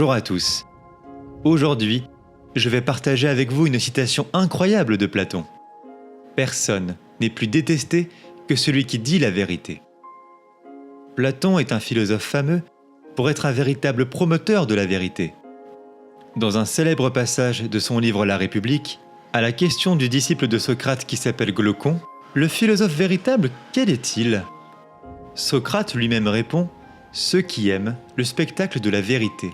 Bonjour à tous. Aujourd'hui, je vais partager avec vous une citation incroyable de Platon. Personne n'est plus détesté que celui qui dit la vérité. Platon est un philosophe fameux pour être un véritable promoteur de la vérité. Dans un célèbre passage de son livre La République, à la question du disciple de Socrate qui s'appelle Glaucon, le philosophe véritable, quel est-il ? Socrate lui-même répond « Ceux qui aiment le spectacle de la vérité.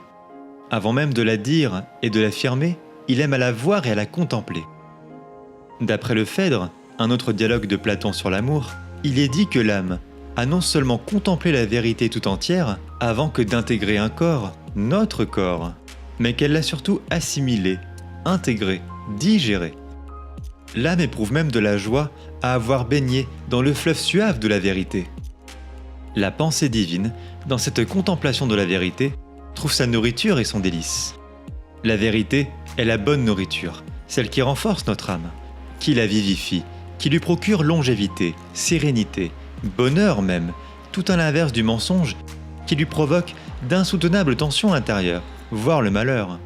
Avant même de la dire et de l'affirmer, il aime à la voir et à la contempler. » D'après le Phèdre, un autre dialogue de Platon sur l'amour, il est dit que l'âme a non seulement contemplé la vérité tout entière avant que d'intégrer un corps, notre corps, mais qu'elle l'a surtout assimilé, intégré, digéré. L'âme éprouve même de la joie à avoir baigné dans le fleuve suave de la vérité. La pensée divine, dans cette contemplation de la vérité, trouve sa nourriture et son délice. La vérité est la bonne nourriture, celle qui renforce notre âme, qui la vivifie, qui lui procure longévité, sérénité, bonheur même, tout à l'inverse du mensonge, qui lui provoque d'insoutenables tensions intérieures, voire le malheur.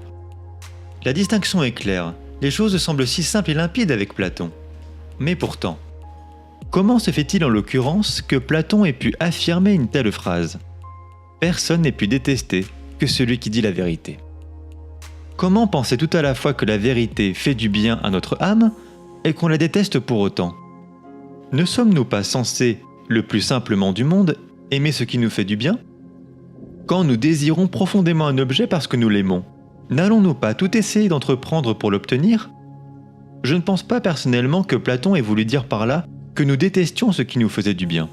La distinction est claire, les choses semblent si simples et limpides avec Platon. Mais pourtant, comment se fait-il en l'occurrence que Platon ait pu affirmer une telle phrase ? Personne n'est plus détesté que celui qui dit la vérité. Comment penser tout à la fois que la vérité fait du bien à notre âme et qu'on la déteste pour autant ? Ne sommes-nous pas censés, le plus simplement du monde, aimer ce qui nous fait du bien ? Quand nous désirons profondément un objet parce que nous l'aimons, n'allons-nous pas tout essayer d'entreprendre pour l'obtenir ? Je ne pense pas personnellement que Platon ait voulu dire par là que nous détestions ce qui nous faisait du bien.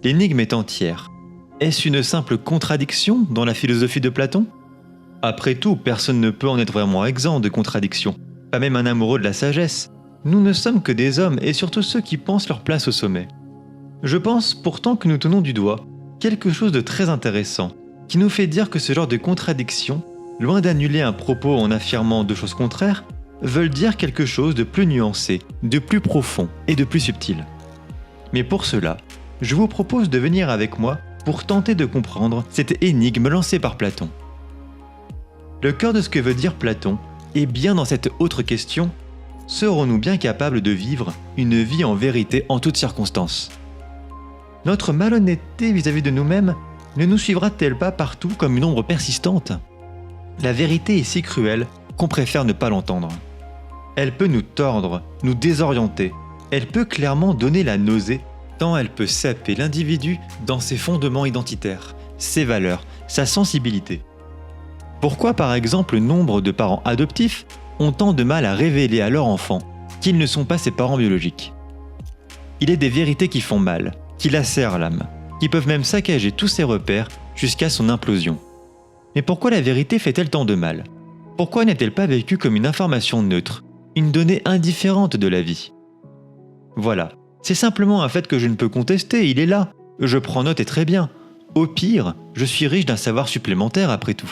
L'énigme est entière. Est-ce une simple contradiction dans la philosophie de Platon ? Après tout, personne ne peut en être vraiment exempt de contradiction, pas même un amoureux de la sagesse. Nous ne sommes que des hommes et surtout ceux qui pensent leur place au sommet. Je pense pourtant que nous tenons du doigt quelque chose de très intéressant, qui nous fait dire que ce genre de contradiction, loin d'annuler un propos en affirmant deux choses contraires, veulent dire quelque chose de plus nuancé, de plus profond et de plus subtil. Mais pour cela, je vous propose de venir avec moi pour tenter de comprendre cette énigme lancée par Platon. Le cœur de ce que veut dire Platon est bien dans cette autre question: serons-nous bien capables de vivre une vie en vérité en toutes circonstances ? Notre malhonnêteté vis-à-vis de nous-mêmes ne nous suivra-t-elle pas partout comme une ombre persistante ? La vérité est si cruelle qu'on préfère ne pas l'entendre. Elle peut nous tordre, nous désorienter, elle peut clairement donner la nausée, tant elle peut saper l'individu dans ses fondements identitaires, ses valeurs, sa sensibilité. Pourquoi par exemple nombre de parents adoptifs ont tant de mal à révéler à leur enfant qu'ils ne sont pas ses parents biologiques ? Il est des vérités qui font mal, qui lacèrent l'âme, qui peuvent même saccager tous ses repères jusqu'à son implosion. Mais pourquoi la vérité fait-elle tant de mal ? Pourquoi n'est-elle pas vécue comme une information neutre, une donnée indifférente de la vie ? Voilà, c'est simplement un fait que je ne peux contester, il est là. Je prends note et très bien. Au pire, je suis riche d'un savoir supplémentaire après tout.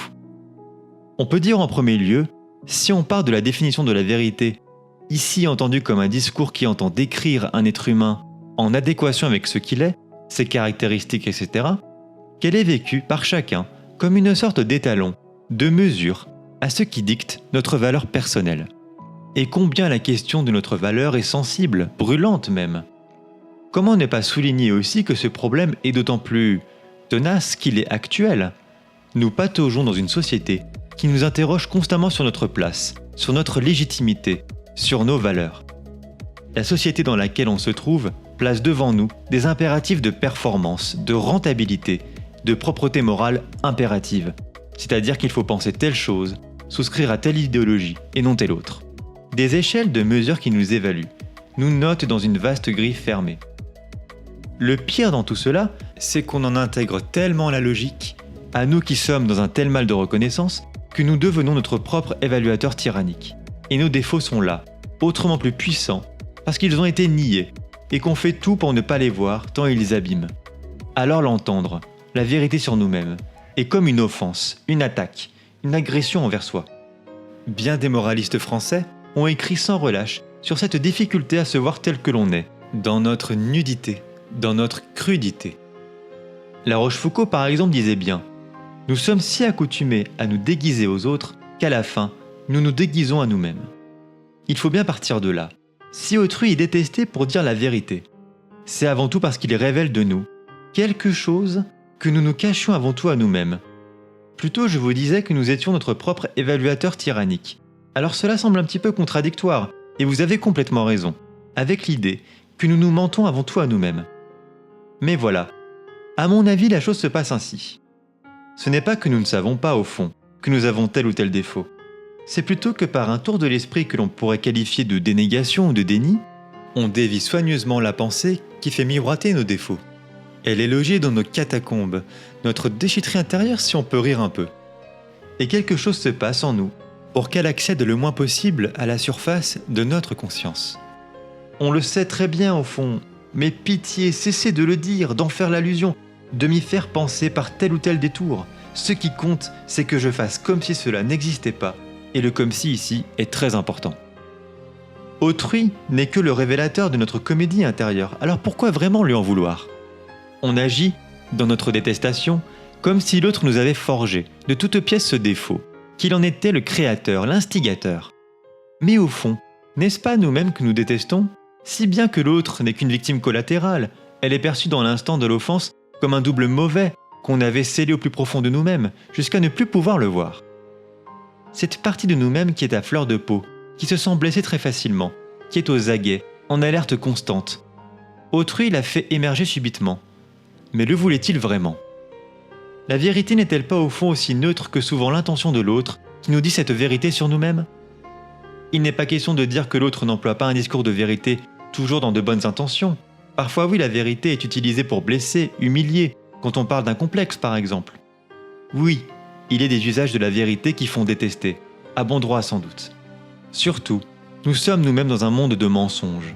On peut dire en premier lieu, si on part de la définition de la vérité, ici entendue comme un discours qui entend décrire un être humain en adéquation avec ce qu'il est, ses caractéristiques, etc., qu'elle est vécue par chacun comme une sorte d'étalon, de mesure à ce qui dicte notre valeur personnelle. Et combien la question de notre valeur est sensible, brûlante même. Comment ne pas souligner aussi que ce problème est d'autant plus tenace qu'il est actuel ? Nous pataugeons dans une société qui nous interroge constamment sur notre place, sur notre légitimité, sur nos valeurs. La société dans laquelle on se trouve place devant nous des impératifs de performance, de rentabilité, de propreté morale impérative. C'est-à-dire qu'il faut penser telle chose, souscrire à telle idéologie et non telle autre. Des échelles de mesures qui nous évaluent, nous notent dans une vaste grille fermée. Le pire dans tout cela, c'est qu'on en intègre tellement la logique, à nous qui sommes dans un tel mal de reconnaissance, que nous devenons notre propre évaluateur tyrannique. Et nos défauts sont là, autrement plus puissants, parce qu'ils ont été niés, et qu'on fait tout pour ne pas les voir tant ils abîment. Alors l'entendre, la vérité sur nous-mêmes, est comme une offense, une attaque, une agression envers soi. Bien des moralistes français ont écrit sans relâche sur cette difficulté à se voir tel que l'on est, dans notre nudité, dans notre crudité. La Rochefoucauld par exemple disait bien Nous sommes si accoutumés à nous déguiser aux autres qu'à la fin, nous nous déguisons à nous-mêmes. Il faut bien partir de là. Si autrui est détesté pour dire la vérité, c'est avant tout parce qu'il révèle de nous quelque chose que nous nous cachions avant tout à nous-mêmes. Plutôt, je vous disais que nous étions notre propre évaluateur tyrannique. Alors cela semble un petit peu contradictoire, et vous avez complètement raison, avec l'idée que nous nous mentons avant tout à nous-mêmes. Mais voilà, à mon avis, la chose se passe ainsi. Ce n'est pas que nous ne savons pas, au fond, que nous avons tel ou tel défaut. C'est plutôt que par un tour de l'esprit que l'on pourrait qualifier de dénégation ou de déni, on dévie soigneusement la pensée qui fait miroiter nos défauts. Elle est logée dans nos catacombes, notre déchetterie intérieure si on peut rire un peu. Et quelque chose se passe en nous pour qu'elle accède le moins possible à la surface de notre conscience. On le sait très bien au fond, mais pitié, cessez de le dire, d'en faire l'allusion, de m'y faire penser par tel ou tel détour. Ce qui compte, c'est que je fasse comme si cela n'existait pas, et le comme si ici est très important. Autrui n'est que le révélateur de notre comédie intérieure, alors pourquoi vraiment lui en vouloir ? On agit, dans notre détestation, comme si l'autre nous avait forgé de toutes pièces ce défaut, qu'il en était le créateur, l'instigateur. Mais au fond, n'est-ce pas nous-mêmes que nous détestons ? Si bien que l'autre n'est qu'une victime collatérale, elle est perçue dans l'instant de l'offense comme un double mauvais qu'on avait scellé au plus profond de nous-mêmes, jusqu'à ne plus pouvoir le voir. Cette partie de nous-mêmes qui est à fleur de peau, qui se sent blessée très facilement, qui est aux aguets, en alerte constante. Autrui l'a fait émerger subitement. Mais le voulait-il vraiment ? La vérité n'est-elle pas au fond aussi neutre que souvent l'intention de l'autre qui nous dit cette vérité sur nous-mêmes ? Il n'est pas question de dire que l'autre n'emploie pas un discours de vérité toujours dans de bonnes intentions. Parfois oui, la vérité est utilisée pour blesser, humilier, quand on parle d'un complexe par exemple. Oui, il est des usages de la vérité qui font détester, à bon droit sans doute. Surtout, nous sommes nous-mêmes dans un monde de mensonges.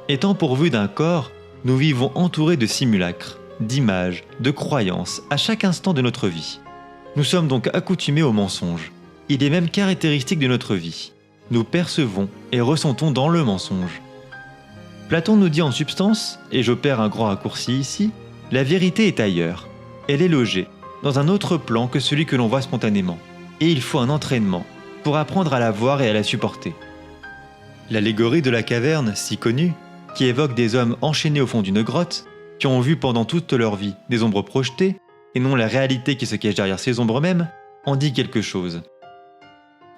Étant pourvus d'un corps, nous vivons entourés de simulacres, d'images, de croyances à chaque instant de notre vie. Nous sommes donc accoutumés aux mensonges. Il est même caractéristique de notre vie. Nous percevons et ressentons dans le mensonge. Platon nous dit en substance, et j'opère un grand raccourci ici, la vérité est ailleurs. Elle est logée dans un autre plan que celui que l'on voit spontanément. Et il faut un entraînement pour apprendre à la voir et à la supporter. L'allégorie de la caverne, si connue, qui évoque des hommes enchaînés au fond d'une grotte, qui ont vu pendant toute leur vie des ombres projetées, et non la réalité qui se cache derrière ces ombres mêmes, en dit quelque chose.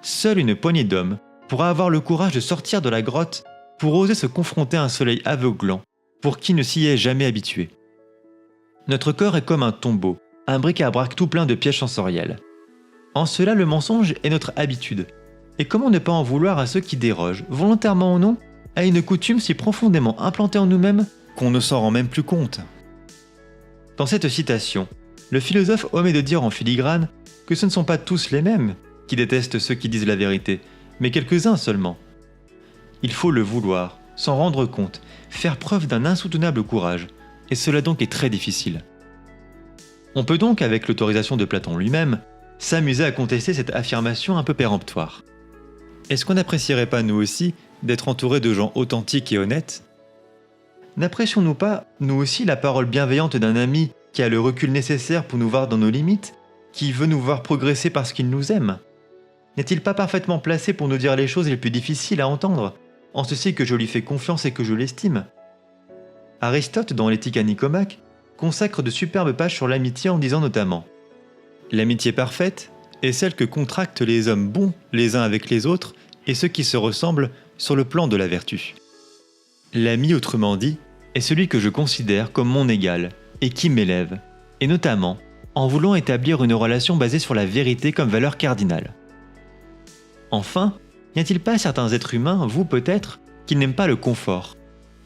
Seule une poignée d'hommes pourra avoir le courage de sortir de la grotte pour oser se confronter à un soleil aveuglant, pour qui ne s'y est jamais habitué. Notre corps est comme un tombeau, un bric-à-brac tout plein de pièges sensoriels. En cela, le mensonge est notre habitude. Et comment ne pas en vouloir à ceux qui dérogent, volontairement ou non, à une coutume si profondément implantée en nous-mêmes qu'on ne s'en rend même plus compte. Dans cette citation, le philosophe omet de dire en filigrane que ce ne sont pas tous les mêmes qui détestent ceux qui disent la vérité, mais quelques-uns seulement. Il faut le vouloir, s'en rendre compte, faire preuve d'un insoutenable courage, et cela donc est très difficile. On peut donc, avec l'autorisation de Platon lui-même, s'amuser à contester cette affirmation un peu péremptoire. Est-ce qu'on n'apprécierait pas nous aussi d'être entourés de gens authentiques et honnêtes ? N'apprécions-nous pas, nous aussi, la parole bienveillante d'un ami qui a le recul nécessaire pour nous voir dans nos limites, qui veut nous voir progresser parce qu'il nous aime ? N'est-il pas parfaitement placé pour nous dire les choses les plus difficiles à entendre, en ceci que je lui fais confiance et que je l'estime ? Aristote, dans l'Éthique à Nicomaque, consacre de superbes pages sur l'amitié en disant notamment « L'amitié parfaite est celle que contractent les hommes bons les uns avec les autres et ceux qui se ressemblent sur le plan de la vertu. L'ami, autrement dit, est celui que je considère comme mon égal et qui m'élève, et notamment en voulant établir une relation basée sur la vérité comme valeur cardinale. Enfin, n'y a-t-il pas certains êtres humains, vous peut-être, qui n'aiment pas le confort,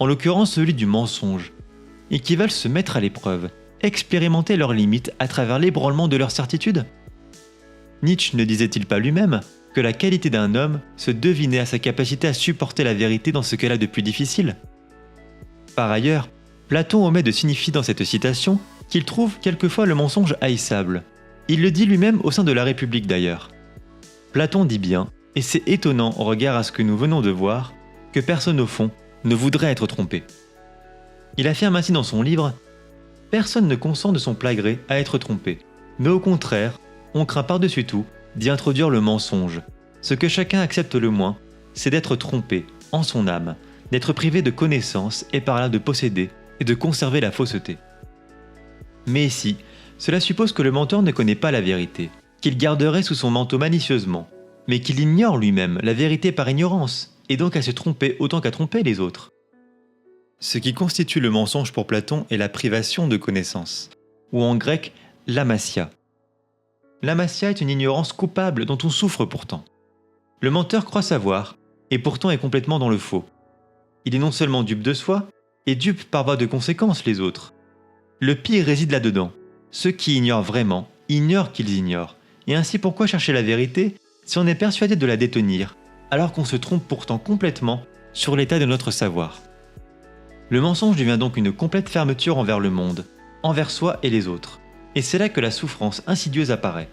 en l'occurrence celui du mensonge, et qui veulent se mettre à l'épreuve, expérimenter leurs limites à travers l'ébranlement de leurs certitudes ? Nietzsche ne disait-il pas lui-même que la qualité d'un homme se devinait à sa capacité à supporter la vérité dans ce qu'elle a de plus difficile ? Par ailleurs, Platon omet de signifier dans cette citation qu'il trouve quelquefois le mensonge haïssable. Il le dit lui-même au sein de la République d'ailleurs. Platon dit bien, et c'est étonnant au regard à ce que nous venons de voir, que personne au fond ne voudrait être trompé. Il affirme ainsi dans son livre « Personne ne consent de son plein gré à être trompé, Mais au contraire, on craint par-dessus tout d'y introduire le mensonge. Ce que chacun accepte le moins, c'est d'être trompé, en son âme, d'être privé de connaissances et par là de posséder et de conserver la fausseté. Mais ici, cela suppose que le menteur ne connaît pas la vérité, qu'il garderait sous son manteau malicieusement, mais qu'il ignore lui-même la vérité par ignorance, et donc à se tromper autant qu'à tromper les autres. Ce qui constitue le mensonge pour Platon est la privation de connaissance, ou en grec, l'amasia. L'amasia est une ignorance coupable dont on souffre pourtant. Le menteur croit savoir, et pourtant est complètement dans le faux. Il est non seulement dupe de soi, et dupe par voie de conséquence les autres. Le pire réside là-dedans. Ceux qui ignorent vraiment, ignorent qu'ils ignorent. Et ainsi pourquoi chercher la vérité si on est persuadé de la détenir, alors qu'on se trompe pourtant complètement sur l'état de notre savoir. Le mensonge devient donc une complète fermeture envers le monde, envers soi et les autres. Et c'est là que la souffrance insidieuse apparaît.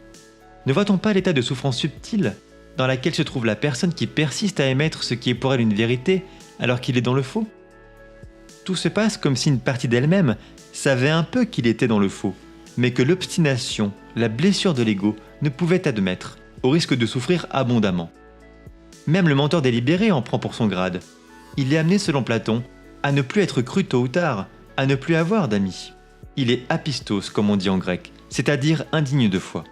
Ne voit-on pas l'état de souffrance subtile dans laquelle se trouve la personne qui persiste à émettre ce qui est pour elle une vérité alors qu'il est dans le faux? Tout se passe comme si une partie d'elle-même savait un peu qu'il était dans le faux, mais que l'obstination, la blessure de l'ego ne pouvait admettre, au risque de souffrir abondamment. Même le menteur délibéré en prend pour son grade. Il est amené, selon Platon, à ne plus être cru tôt ou tard, à ne plus avoir d'amis. Il est apistos, comme on dit en grec, c'est-à-dire indigne de foi.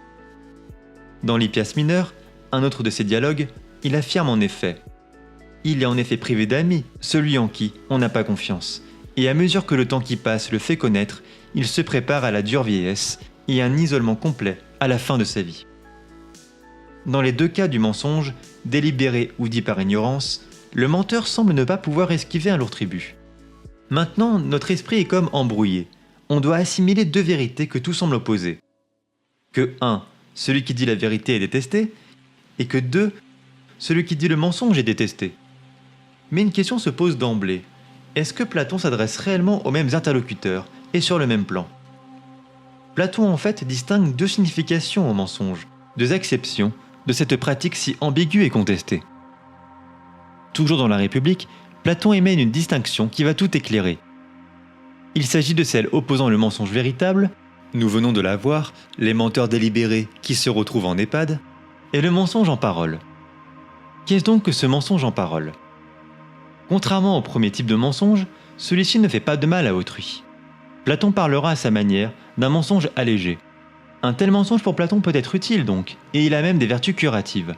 Dans l'Hippias mineur, un autre de ses dialogues, il affirme en effet « Il est en effet privé d'amis, celui en qui on n'a pas confiance, et à mesure que le temps qui passe le fait connaître, il se prépare à la dure vieillesse et à un isolement complet à la fin de sa vie. » Dans les deux cas du mensonge, délibéré ou dit par ignorance, le menteur semble ne pas pouvoir esquiver un lourd tribut. Maintenant, notre esprit est comme embrouillé. On doit assimiler deux vérités que tout semble opposer. Que 1. Celui qui dit la vérité est détesté, et que 2. Celui qui dit le mensonge est détesté. Mais une question se pose d'emblée. Est-ce que Platon s'adresse réellement aux mêmes interlocuteurs et sur le même plan? Platon en fait distingue deux significations au mensonge, deux acceptions de cette pratique si ambiguë et contestée. Toujours dans la République, Platon émet une distinction qui va tout éclairer. Il s'agit de celle opposant le mensonge véritable, nous venons de la voir, les menteurs délibérés qui se retrouvent en EHPAD, et le mensonge en parole. Qu'est-ce donc que ce mensonge en parole? Contrairement au premier type de mensonge, celui-ci ne fait pas de mal à autrui. Platon parlera à sa manière d'un mensonge allégé. Un tel mensonge pour Platon peut être utile donc, et il a même des vertus curatives.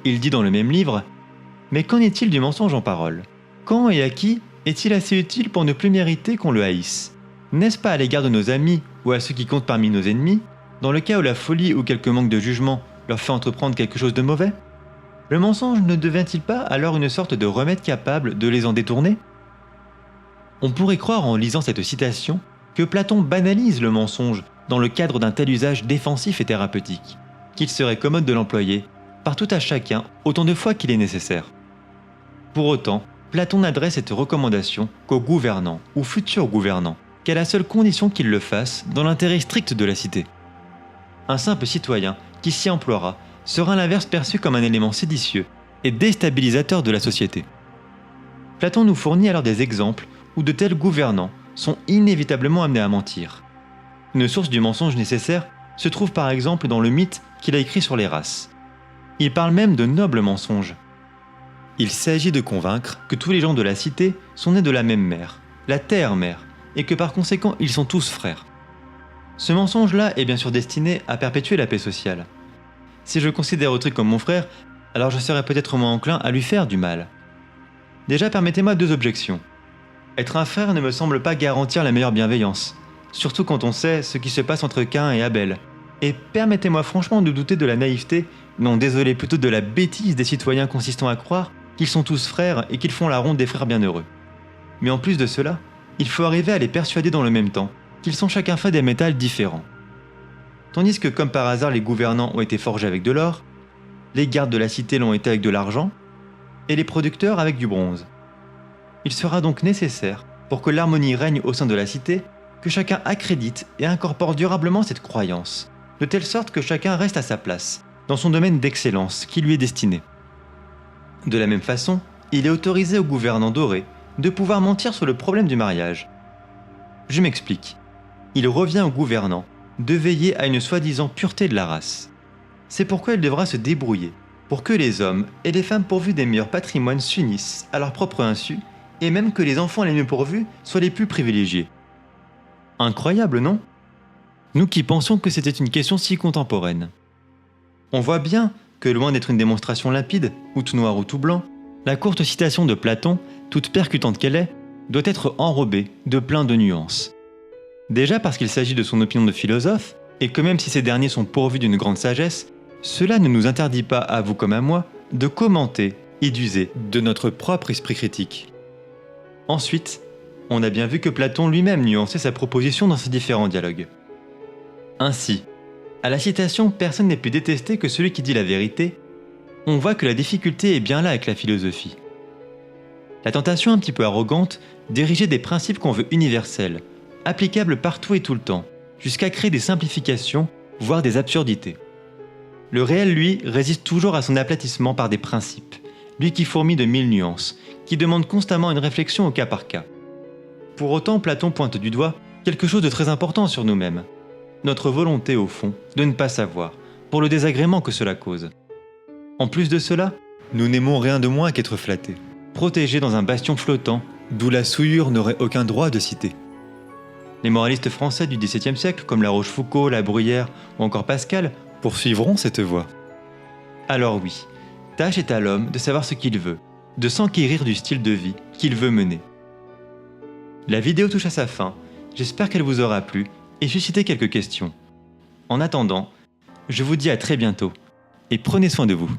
Il dit dans le même livre « Mais qu'en est-il du mensonge en parole? Quand et à qui est-il assez utile pour ne plus mériter qu'on le haïsse? N'est-ce pas à l'égard de nos amis ou à ceux qui comptent parmi nos ennemis, dans le cas où la folie ou quelque manque de jugement leur fait entreprendre quelque chose de mauvais? Le mensonge ne devient-il pas alors une sorte de remède capable de les en détourner? » On pourrait croire en lisant cette citation que Platon banalise le mensonge dans le cadre d'un tel usage défensif et thérapeutique, qu'il serait commode de l'employer par tout à chacun autant de fois qu'il est nécessaire. Pour autant, Platon n'adresse cette recommandation qu'aux gouvernants ou futurs gouvernants, qu'à la seule condition qu'ils le fassent dans l'intérêt strict de la cité. Un simple citoyen qui s'y emploiera sera à l'inverse perçu comme un élément séditieux et déstabilisateur de la société. Platon nous fournit alors des exemples où de tels gouvernants sont inévitablement amenés à mentir. Une source du mensonge nécessaire se trouve par exemple dans le mythe qu'il a écrit sur les races. Il parle même de nobles mensonges. Il s'agit de convaincre que tous les gens de la cité sont nés de la même mère, la terre-mère, et que par conséquent ils sont tous frères. Ce mensonge-là est bien sûr destiné à perpétuer la paix sociale. Si je considère autrui comme mon frère, alors je serais peut-être moins enclin à lui faire du mal. Déjà, permettez-moi deux objections. Être un frère ne me semble pas garantir la meilleure bienveillance, surtout quand on sait ce qui se passe entre Caïn et Abel. Et permettez-moi franchement de douter de la naïveté, non désolé plutôt de la bêtise des citoyens consistant à croire qu'ils sont tous frères et qu'ils font la ronde des frères bienheureux. Mais en plus de cela, il faut arriver à les persuader dans le même temps qu'ils sont chacun faits des métals différents. Tandis que comme par hasard les gouvernants ont été forgés avec de l'or, les gardes de la cité l'ont été avec de l'argent, et les producteurs avec du bronze. Il sera donc nécessaire, pour que l'harmonie règne au sein de la cité, que chacun accrédite et incorpore durablement cette croyance, de telle sorte que chacun reste à sa place, dans son domaine d'excellence qui lui est destiné. De la même façon, il est autorisé aux gouvernants dorés de pouvoir mentir sur le problème du mariage. Je m'explique. Il revient aux gouvernants de veiller à une soi-disant pureté de la race. C'est pourquoi il devra se débrouiller, pour que les hommes et les femmes pourvus des meilleurs patrimoines s'unissent à leur propre insu, et même que les enfants les mieux pourvus soient les plus privilégiés. Incroyable, non ? Nous qui pensions que c'était une question si contemporaine. On voit bien que loin d'être une démonstration limpide, ou tout noir ou tout blanc, la courte citation de Platon, toute percutante qu'elle est, doit être enrobée de plein de nuances. Déjà parce qu'il s'agit de son opinion de philosophe, et que même si ces derniers sont pourvus d'une grande sagesse, cela ne nous interdit pas, à vous comme à moi, de commenter et d'user de notre propre esprit critique. Ensuite, on a bien vu que Platon lui-même nuançait sa proposition dans ses différents dialogues. Ainsi, à la citation « Personne n'est plus détesté que celui qui dit la vérité », on voit que la difficulté est bien là avec la philosophie. La tentation un petit peu arrogante d'ériger des principes qu'on veut universels, applicables partout et tout le temps, jusqu'à créer des simplifications, voire des absurdités. Le réel, lui, résiste toujours à son aplatissement par des principes, lui qui fourmille de 1000 nuances, qui demande constamment une réflexion au cas par cas. Pour autant, Platon pointe du doigt quelque chose de très important sur nous-mêmes, notre volonté au fond de ne pas savoir, pour le désagrément que cela cause. En plus de cela, nous n'aimons rien de moins qu'être flattés, protégés dans un bastion flottant, d'où la souillure n'aurait aucun droit de citer. Les moralistes français du XVIIe siècle, comme La Rochefoucauld, La Bruyère ou encore Pascal, poursuivront cette voie. Alors oui, tâche est à l'homme de savoir ce qu'il veut, de s'enquérir du style de vie qu'il veut mener. La vidéo touche à sa fin, j'espère qu'elle vous aura plu et suscité quelques questions. En attendant, je vous dis à très bientôt et prenez soin de vous.